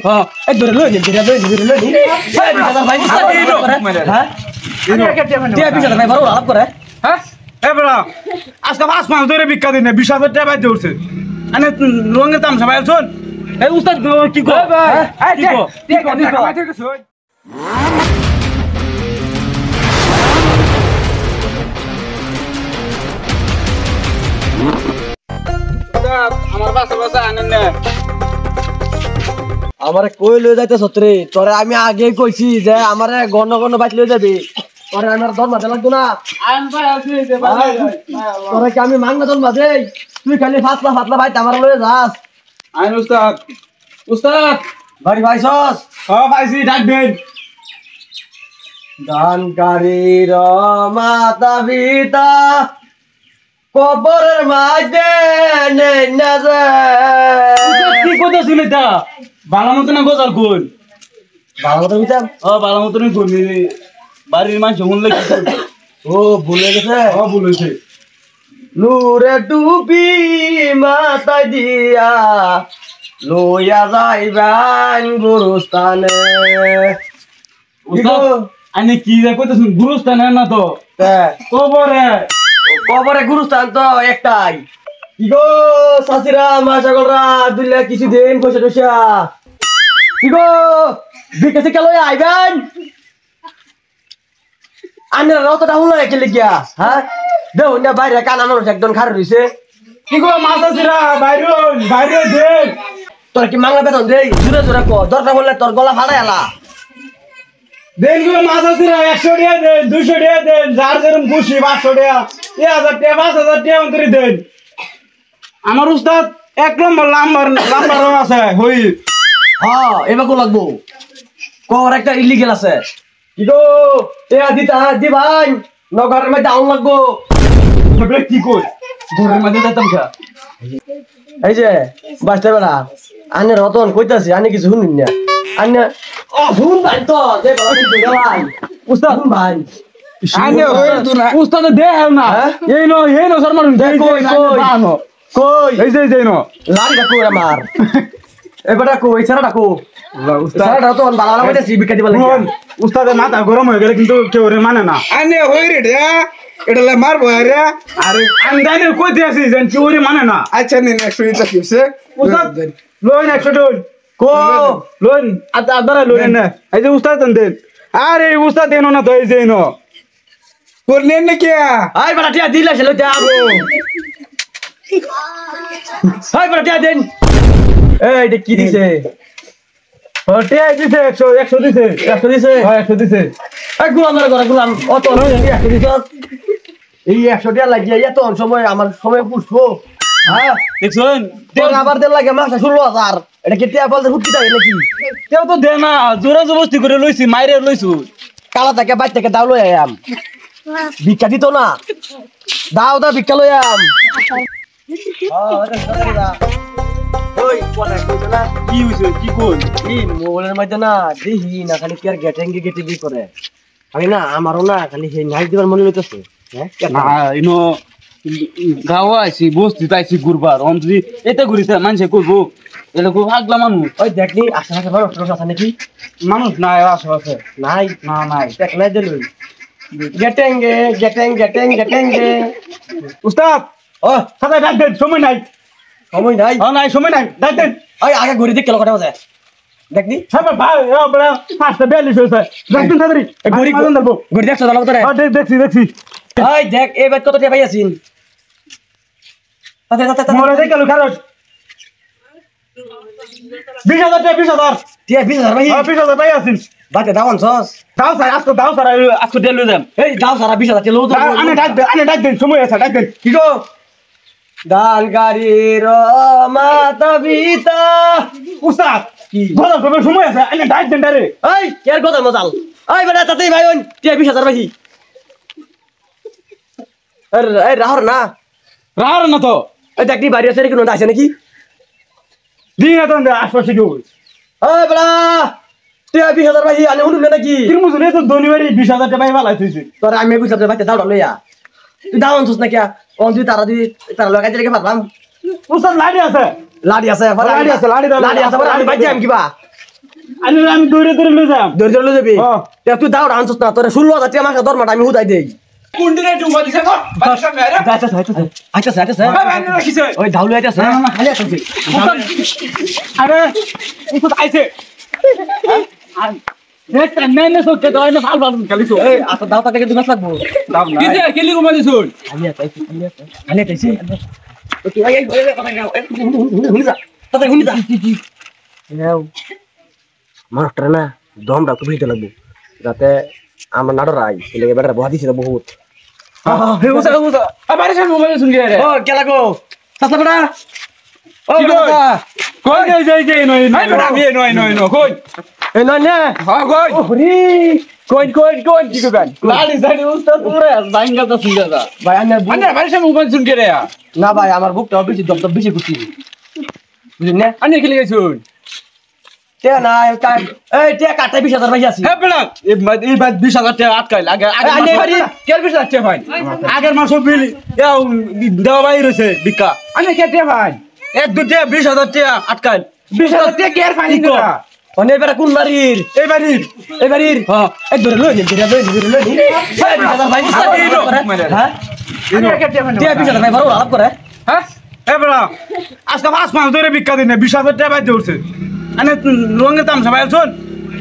হ্যাঁ এই ধরে লই নি ভাই হ্যাঁ টিয়া 20,000 ভাই বড় লাভ করে হ্যাঁ এ বড় আজকে 5 মাস ধরে ভিক্ষা দিন 20,000 টাকা বাইতে উঠছে আনে রঙের তামসা ভাই শুন এই উস্তাদ কি কো এই কি কো ঠিক আছে আমার বাসা আনেন না আমারে কই লই যাইতেছ রে তোরে আমি আগে কইছি যে আমারে গণ গণ বাইক লই যাবি তোরে আমার দর মাথা লাগতো না আইন ভাই আছে যে ভাই তোরে কি আমি মাংনা দর মাঝে তুই খালি ফাতলা বাইক আমার লই যাস আইন উস্তাদ বাড়ি ভাইছস পাইছি ডাক দেন দানকারীর মাতা পিতা কবরের মাঝে নেই না যায় কি কইতাছিল এটা ভালো মতন গোজাল কোন ভালো কথা বুঝাম ভালো মতন কোন বাড়ির মানুষ শুনলে কি করবে ও ভুলে গেছে বলেছে নূরে ডুবি মাথায় দিয়া লইয়া যাইবান গুরুস্থানে আনে কি রে কইতাছ গুরুস্থানে না তো কবরে গুরুস্থান তো একটাই কি গো শাশিরা মাশাআল্লাহ দুইলা কিছু দিন পয়সা টয়সা কি গো বিকাশে কেন আইবেন আন্না রতটা হলো একেলে গিয়া হ্যাঁ দেও না বাইরে কানানোর একদম খারাপ হইছে কি গো মাছাছিরা বাইরে দেন তোর কি মাংলা বেতন দেই জোরে জোরে কো দরকার হলে তোর গলা ফাড়াই এলা দেন গো মাছাছিরা 100 টাকা দেন 200 টাকা দেন যার যেরকম খুশি 500 টাকা 1000 টাকা 5000 টাকা অন্তরে দেন আমার উস্তাদ এক নম্বর লাম্বার আছে হই হ্যাঁ এবার কো লাগবো কর একটা ইলিগেল আছে কি গো দিতা দিবাই নগরের মধ্যে আউন লাগবো কি কই ঘরের মধ্যে যেতাম কা এই যে বাসতে বেলা আনে রতন কইতাছি আনে কিছু শুনুন না আনে শুন ভাই তো যে বলা দিতে ভাই উস্তাদ শুন ভাই আনে উস্তাদ দেও না এই নো শর্মা কই এই যে নো লাড়ি ডাকো আমার এবারে কো ইছারা ডাকো উস্তাদ তো ভালো ভালো কইতাছি বিকা দিবা লাগি উস্তাদের মাথা গরম হয়ে গেলে কিন্তু কেউ রে মানে না আনে হই রে এটা লে মারবো আরে আরে আন্দানে কইতে আসি যেন কেউ রে মানে না আচ্ছা নে একশো ইটা কিছে উস্তাদ লোন 100 ডল কো লোন আদারা লোন না এই যে উস্তাদ দেন আরে উস্তাদ দেন না তো এই যে নো করলে না কে আই বড় টিয়া দিলা ছিল যাবো আই বড় টিয়া দেন এই এটা কি দিছে টিয়া দিছে 100 দিছে 100 দিছে হ্যাঁ 100 দিছে এই গুলাম ধরে গুলাম অত নয় 100 দিছ এই 100 টাকা লাগিয়া এত সময় আমার সময় পুষবো হ্যাঁ দেখছেন তোর আবার দেন লাগে মাসে 16000 এটা কি টিয়া বলতে হুটকি থাকে নাকি তেও তো দে না জোরা জবস্তি করে লইছি মাইরে লইছু কালা থেকে বাইর থেকে দাও লই আম ভিক্ষা দিত না দাও ভিক্ষা লই আম ওই কোনা কইতো না কি হইছে কি কোন কি মোবাইলের মধ্যে না দেখি না খালি কি আর গেটে বি করে আমি না আমারও না খালি সেই নাইট দিবার মনে লইতেছে হ্যাঁ না ইনো গাওয়া আইছি বস্তি তাইছি গুরবার অন্তরি এটা ঘুরিতে মানুষে কইবো এটা খুব আগলা মানুষ ওই দেখনি আশেপাশে মানুষ আছে নাকি মানুষ নাই আশেপাশে নাই না নাই দেখ নাই দিল গেটেঙ্গে উস্তাদ ও সাদা ডাক দেন সময় নাই সময় নাই ডাক দেন ওই আগে ঘুরি দিক কেন কথা বাজে দেখনি হ্যাঁ ভাই ও বড় ফাস্ট বেলি হইছে ডাক দেন তাড়াতাড়ি ঘুরি দেবো ঘুরি দেখছ দাও তোরে দেখছি ওই দেখ এই বাত কত টাকা পাইছিস মোরে দেখ গেল খারজ 20000 টাকা 20000 টিয়া 20000 ভাই 20000 পাই আছিস বাতে দাওন সস দাও স্যার আজকে দেলু দেন এই দাও সারা 20000 তে লো তো আনে ডাক দেন সময় আছে ডাক দেন কি গো দানকারীর মাতা পিতা উস্তাদ কি বড় কবে সময় আছে আনে ডাক দেন রে এই কের কথা মজাল এই বেটা তাতেই ভাই ওই টিয়া 20000 ভাই এই রাহর না রার না তো এই দেখনি বাড়ি আছে কি নন্দা আছে নাকি দিন তো আশপাশে কেউ এই বেটা টিয়া 20000 ভাই আনে উঠুন নাকি কিরমুজুরে তো ধনিবাড়ি 20000 টাকা পাই ভালো হইছে তোর আমি কইছ ভাই দাও লইয়া তুই দাও আনছস না কিয়া কোন তুই তারা লাগাই দিলে কি পারলাম উস্তাদ লাড়ি আছে লাড়ি আছে লাড়ি আছে আমি বাজি আম কিবা আমি দৌড়ে দৌড়ে লয়ে যাম ধৈর্য লয়ে যাবি হ্যাঁ। তে তুই দাও আনছস না তোরে 16000 টাকা মাসে দরমাটা আমি হুদাই দেই কুন্ডিনে ডুবা দিছে তো বাড়ির সামনে আরে আইতাছে আমি রাখিছে ওই ধাউলে আইতাছে খালি আইতাছে আরে উস্তাদ আইছে দেখ টান্নাইনে সকে দয় না ফাল ফাল খালি তো এই আতা দাও টাকা কিন্তু গাছ লাগবো দাম না কিছে কেলি ঘুমাই শুন খালি আইতাছে তো তুই আই হুনি যা তাতে হুনি যা নাও মাস্টার না দমটা খুব হিতে লাগবে যাতে আমরা নাড়ো রাই এলে এবারে বহা দিছিল বহুত হে উসা বাড়ির সামনে ঘুমাই শুন গে রে ও কেলা গো সাসা বড়া ও কি বড়া কই যাই নই আই বড় আমি নয় কই এই না না হ্যাঁ কই ও হরি কই কি কইবেন লাড়ি সাইড উস্তাদ পুরো বাইঙ্গা তো শুনগা দা ভাই আন্না আন্না বাড়ির সামনে ঘুমাই শুন গে রে না ভাই আমার বুকটা বেশি দব বেশি কুচি বুঝলি না আন্না কি লিখেছুন তে না এই তে কাটা 20000 ভাই আছে হে বেলা এই বাদ 20000 টাকা আটকাইল আগে আন্না বাড়ি কেল 20000 টাকা ভাই আগের মাসও বিল দেওয়া বাইর হইছে বিকা আন্না কে টাকা ভাই এক দুটে 20000 টাকা আটকাইল 20000 টাকা কে আর ফাইন কি কর? দিলা অনে এবারে কোন বাড়ির এই বাড়ির এই বাড়ির হ্যাঁ এই ধরে লই নি 20000 ভাই হ্যাঁ আরে কে টাকা তে 20000 ভাই বড় আলাপ করে হ্যাঁ এ বেলা আজকে 5 মাস ধরে বিকা দিনে 20000 টাকা বাইতে উঠছে আনে রঙের দাম সবাই শুন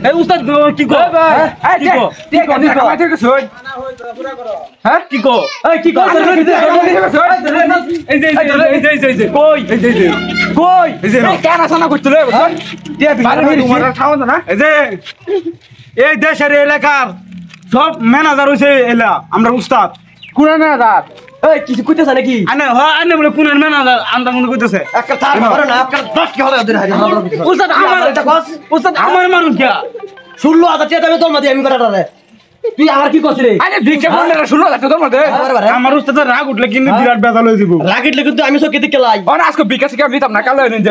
এই উস্তাদ কি কো এই কি কো টাকা কামাই থেকে শুন হ্যাঁ কি কো এই কি কর এই যে কই কই এই যে কেন আসানা করছিল রে তে বাড়ি তোমার খাওয়া না এই যে এই দেশের এলাকার সব ম্যানেজার হইছে এলা আমরা উস্তাদ কুড়া না দাঁত এই কিছু কইতেছ নাকি আনে আনে বলে কোন ম্যানেজার আন্দা মনে কইতেছে একটা তার মারো না আপনার 10 কি হবে ওদের হাজার উস্তাদ আমার এটা কস উস্তাদ আমার মানুষ কে 16000 টাকা দামে তোর মাদি আমি করাটা রে তুই আমার কি কইছিস রে আরে ভিক্ষা করলে 16000 টাকা মধ্যে আমার উস্তাদের রাগ উঠলে কিন্তু বিরাট বেজাল হয়ে যাব রাগিটলে কিন্তু আমি সব কেতে কেলাই অন আজকে বিকাশ কে নিতাম না কালো নেন